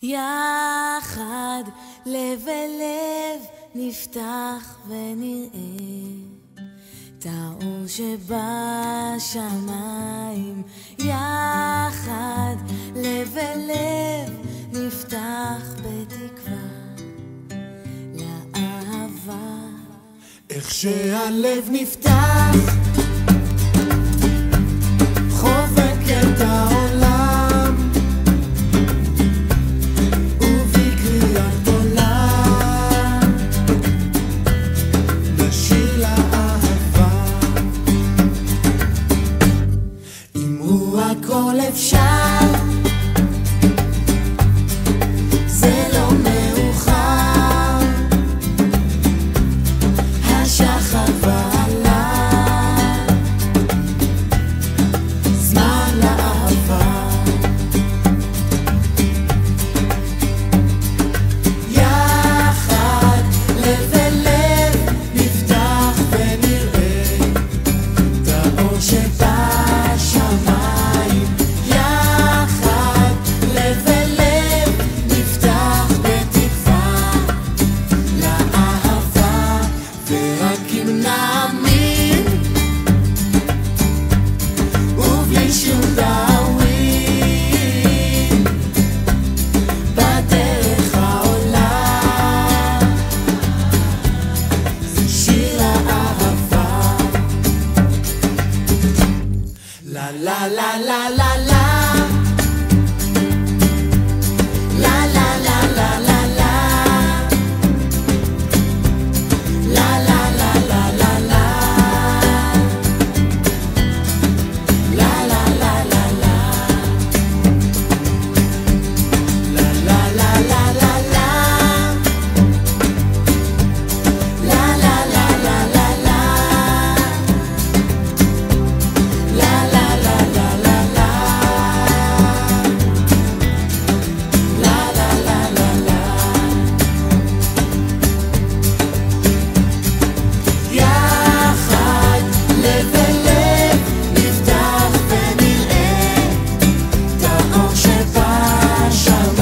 יחד לב אל לב נפתח ונראה את האור שבשמיים. יחד לב אל לב נפתח בתקווה לאהבה. איך שהלב נפתח חובק את העולם, ובקריאה גדולה נשיר לאהבה. אמרו הכל אפשר, זה לא מאוחר, השחר ועלה, זמן לאהבה. יחד לב אל לב נפתח ונראה את האור שבשמיים. יחד לב אל לב נפתח בתקווה לאהבה. ורק אם נאמין ובלי שום דאווין בדרך העולה, זה שיר לאהבה. לה לה לה לה לה לה לה לה לה לה לה לה לה לה לה לה לה La la la la la La la la la la la La la la la la la La la la la la la La la la la la. יחד לב אל לב נפתח ונראה את האור שבשמיים.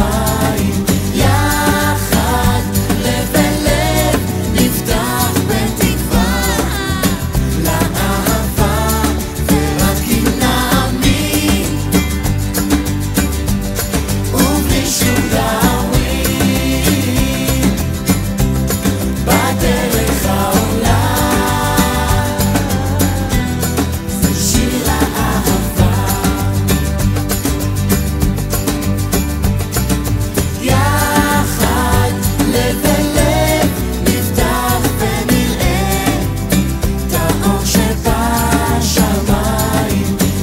יחד לב אל לב נפתח בתקווה לאהבה. ורק אם נאמין ובלי שום דאווין בדרך העולה, זה שיר לאהבה. יחד לב אל לב נפתח ונראה את האור שבשמיים.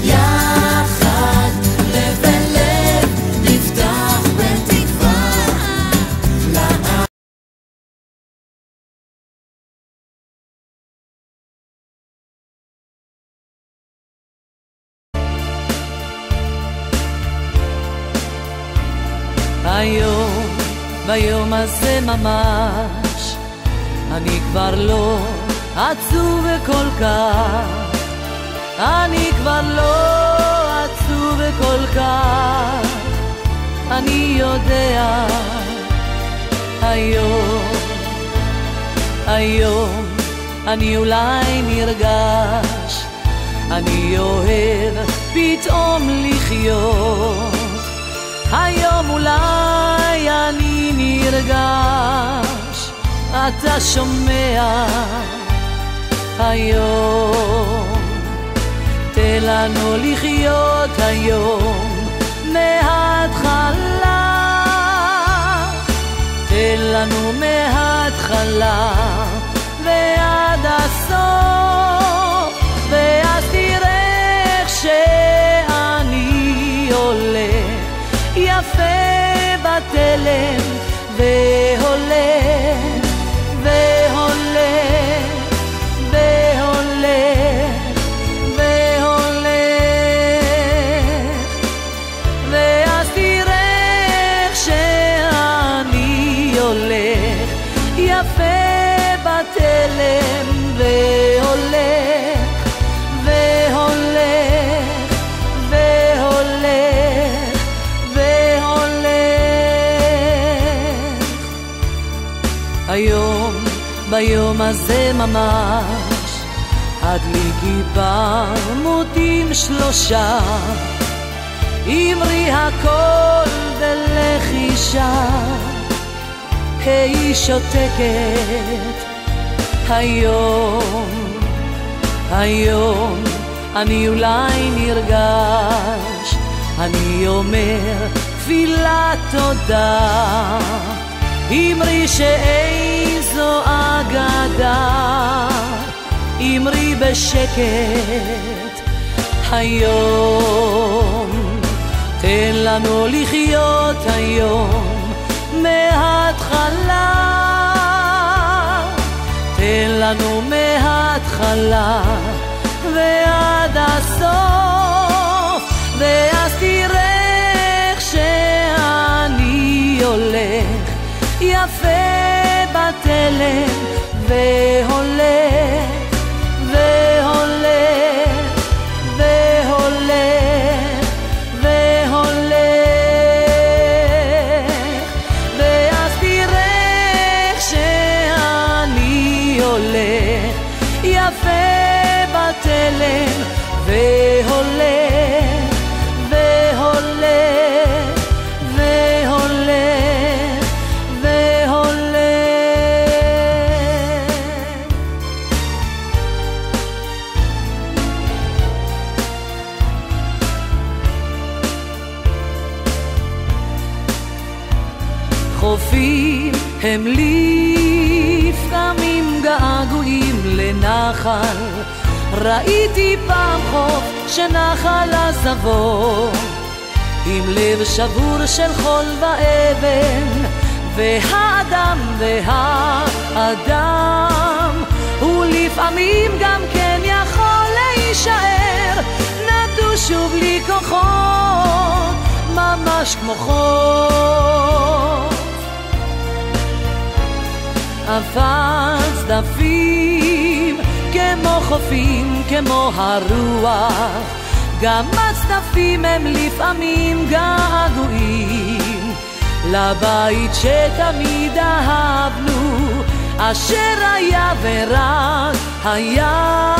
יחד לב אל לב נפתח בתקווה לאהבה. היום, ביום הזה ממש, אני כבר לא עצוב כל כך, אני כבר לא עצוב כל כך, אני יודע. היום אני אולי נרגש, אני אוהב פתאום לחיות. היום אולי אני נרגש, אתה שומע? היום תן לנו לחיות היום מההתחלה, תן לנו מההתחלה ועד הסוף, ואז תראה איך שאני הולך יפה בתלם והולך והולך והולך והולך, ואז תראה איך שאני הולך יפה בתלם והולך והולך והולך והולך. ביום הזה ממש הדליקי פרמוטים 3 אמרי הכל ולחישה היא שותקת היום אני אולי נרגש אני אומר תפילת תודה אמרי שאיזו אגדה אמרי בשקט היום תן לנו לחיות היום מההתחלה תן לנו מההתחלה ועד הסוף ואז תראה איך שאני הולך יפה בתלם והולך והולך והולך והולך ואז תראה איך שאני הולך יפה בתלם והולך והולך והולך והולך חופים הם לפעמים געגועים לנחל ראיתי פעם חוף שנחל עזבו עם לב שבור של חול ואבן והאדם ולפעמים גם כן יכול להישאר נטו שוב לי כוחות ממש כמו חוף אפס דפים כמו חופים, כמו הרוח גם הצדפים הם לפעמים געגועים לבית שתמיד אהבנו אשר היה ורק היה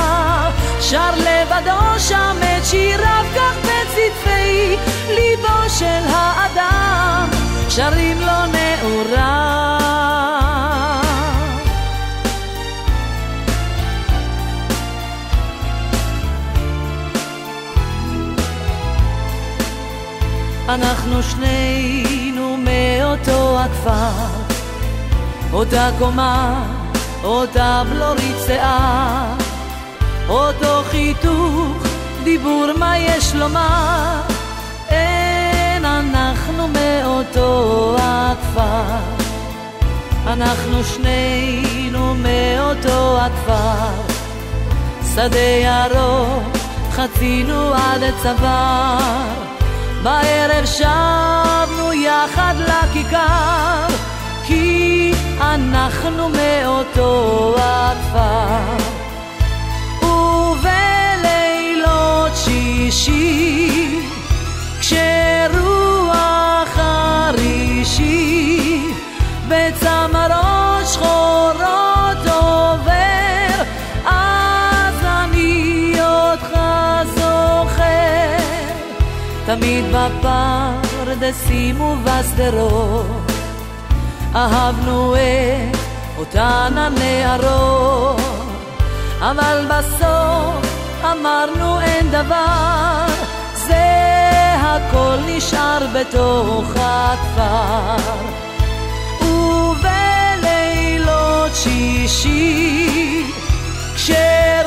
שר לבדו שם את שיריו כך בצדפי ליבו של האדם שרים לו נעורה אנחנו שנינו מאותו הכפר אותה קומה, אותה בלורית שיער אותו חיתוך, דיבור מה יש לומר אין אנחנו מאותו הכפר אנחנו שנינו מאותו הכפר שדה ירוק חצינו עד הצוואר בערב שבנו יחד לכיכר כי אנחנו מאותו הכפר ובלילות שישי כשרוח חרישי בצמרות שחורות עובר אז אני אותך זוכר תמיד בפרדסים ובשדרות אהבנו את אותן הנערות אבל בסוף אמרנו אין דבר זה הכל נשאר בתוך הכפר ובלילות שישי כשרוח